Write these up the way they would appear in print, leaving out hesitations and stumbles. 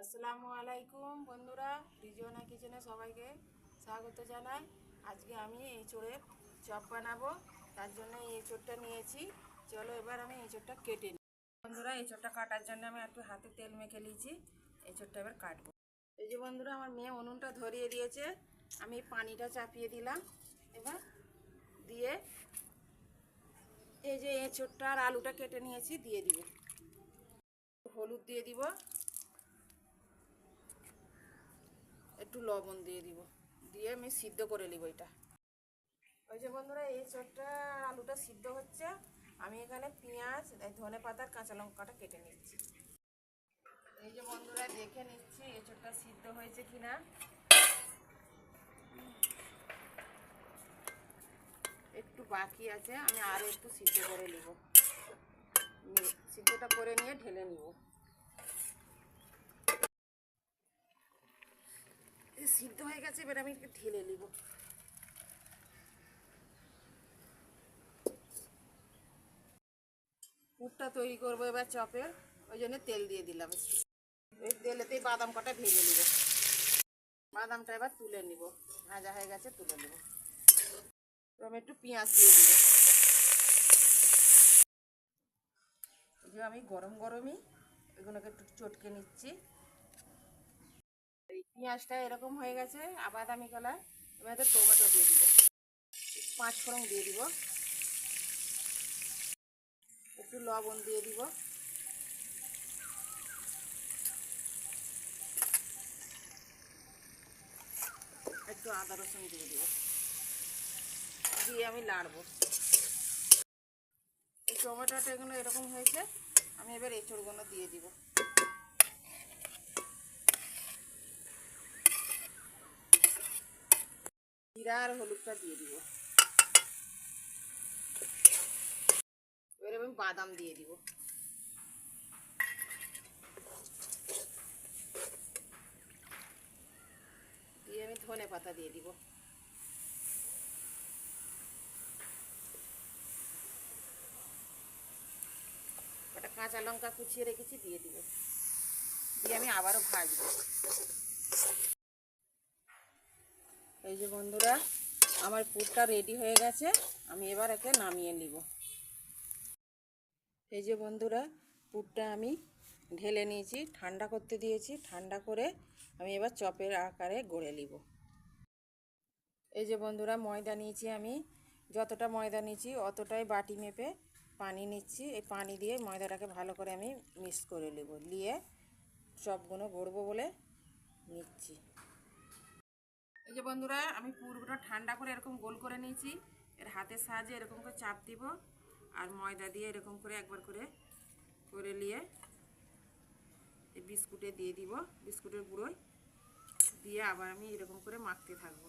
আসসালামু আলাইকুম বন্ধুরা, রিজওয়ানা কিচেনে সবাইকে স্বাগত জানাই। আজকে আমি এঁচোড়ের চপ বানাবো, তার জন্য এঁচোড়টা নিয়েছি। চলো এবার আমি এঁচোড়টা কেটে নিই। বন্ধুরা, এঁচোড়টা কাটার জন্য আমি একটু হাতে তেল মেখে নিয়েছি। এঁচোড়টা এবার কাটবো। এই যে বন্ধুরা, আমার মেয়ে উনুনটা ধরিয়ে দিয়েছে, আমি পানিটা চাপিয়ে দিলাম। এবার দিয়ে এই যে এঁচোড়টা আর আলুটা কেটে নিয়েছি দিয়ে দিব। হলুদ দিয়ে দিব, একটু লবণ দিয়ে দিব, দিয়ে আমি সিদ্ধ করে নিব এটা। ওই যে বন্ধুরা, এই চটটা আলুটা সিদ্ধ হচ্ছে, আমি এখানে পেঁয়াজ, ধনে পাতার কাঁচা লঙ্কাটা কেটে নিচ্ছি। এই যে বন্ধুরা, দেখে নিচ্ছি এঁচোড়টা সিদ্ধ হয়েছে কিনা। একটু বাকি আছে, আমি আরও একটু সিদ্ধ করে নিব। সিদ্ধটা করে নিয়ে ঢেলে নিব। সিদ্ধ হয়ে গেছে, এবার আমি ঢেলে নিব। পুরটা তৈরি করবো এবার চপের, ওই জন্য তেল দিয়ে দিলাম। ওই তেলেতেই বাদাম কটা ভেজে নিব। বাদামটা এবার তুলে নিব, ভাজা হয়ে গেছে, তুলে নেব। আমি একটু পেঁয়াজ দিয়ে দিব। যে আমি গরম গরমই এগুলোকে একটু চটকে নিচ্ছি। এই পেঁয়াজটা এরকম হয়ে গেছে, বাদামি কালার। এবার টমেটো দিয়ে দিব, 5 ফোড়ন দিয়ে দিব, একটু লবণ দিয়ে দিব, একটু আদা রসুন দিয়ে দিব, দিয়ে আমি নাড়বো। এই টমেটোটা এগুলো এরকম হয়েছে, আমি এবার এঁচোড়গুলো দিয়ে দিব। জিরা আর হলুদটা দিয়ে দিব। এবার আমি বাদাম দিয়ে দিব, দিয়ে আমি ধনে পাতা দিয়ে দিব। একটা কাঁচা লঙ্কা কুচিয়ে রেখেছি, দিয়ে দিব। দিয়ে আমি আবারও ভাজবো। এই যে বন্ধুরা, আমার পুরটা রেডি হয়ে গেছে, আমি এবার একে নামিয়ে নিব। এই যে বন্ধুরা, পুরটা আমি ঢেলে নিয়েছি, ঠান্ডা করতে দিয়েছি। ঠান্ডা করে আমি এবার চপের আকারে গড়ে নিব। এই যে বন্ধুরা, ময়দা নিয়েছি আমি। যতটা ময়দা নিয়েছি অতটাই বাটি মেপে পানি নিচ্ছি। এই পানি দিয়ে ময়দাটাকে ভালো করে আমি মিক্স করে নেব, নিয়ে চপগুলো গড়বো বলে নিচ্ছি। এই যে বন্ধুরা, আমি পুরোটা ঠান্ডা করে এরকম গোল করে নিয়েছি। এর হাতের সাহায্যে এরকম করে চাপ দিব, আর ময়দা দিয়ে এরকম করে একবার করে করে নিয়ে এই বিস্কুটে দিয়ে দিব, বিস্কুটের গুঁড়োয় দিয়ে আবার আমি এরকম করে মাখতে থাকবো।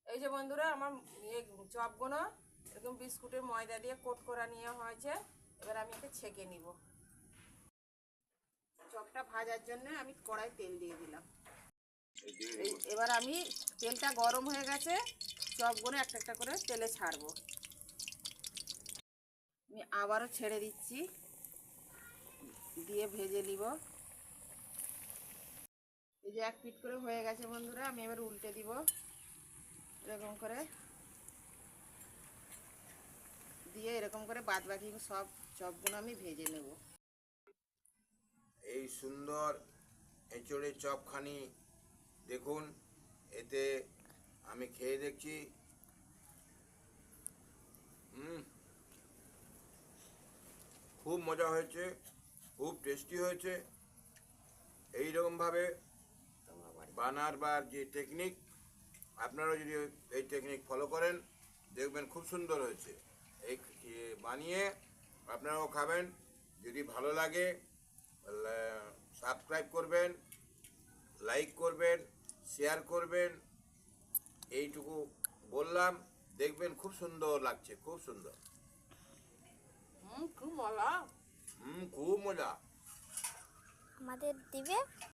এই যে বন্ধুরা, আমার চপগুলো এরকম বিস্কুটের ময়দা দিয়ে কোট করা নিয়ে হয়েছে। এবার আমি একে ছেঁকে নিব। চপটা ভাজার জন্য আমি কড়াই তেল দিয়ে দিলাম। এবার আমি তেলটা গরম হয়ে গেছে, চপগুলো একটা একটা করে তেলে ছাড়বো। আমি আবারও ছেড়ে দিচ্ছি, দিয়ে ভেজে নিব। এই যে 1 পিঠ করে হয়ে গেছে বন্ধুরা, আমি এবার উল্টে দিব। এরকম করে দিয়ে এরকম করে বাদ বাকি সব চপগুলো আমি ভেজে নেব। এই সুন্দর এঁচোড়ের চপখানি দেখুন, এতে আমি খেয়ে দেখছি। খুব মজা হয়েছে, খুব টেস্টি হয়েছে। এইরকমভাবে বানাবার যে টেকনিক, আপনারাও যদি এই টেকনিক ফলো করেন দেখবেন খুব সুন্দর হয়েছে। এই বানিয়ে আপনারাও খাবেন। যদি ভালো লাগে সাবস্ক্রাইব করবেন, লাইক করবেন, শেয়ার করবেন। এইটুকু বললাম, দেখবেন খুব সুন্দর লাগছে, খুব সুন্দর। খুব মজা। খুব মজা। আমাদের দিবে।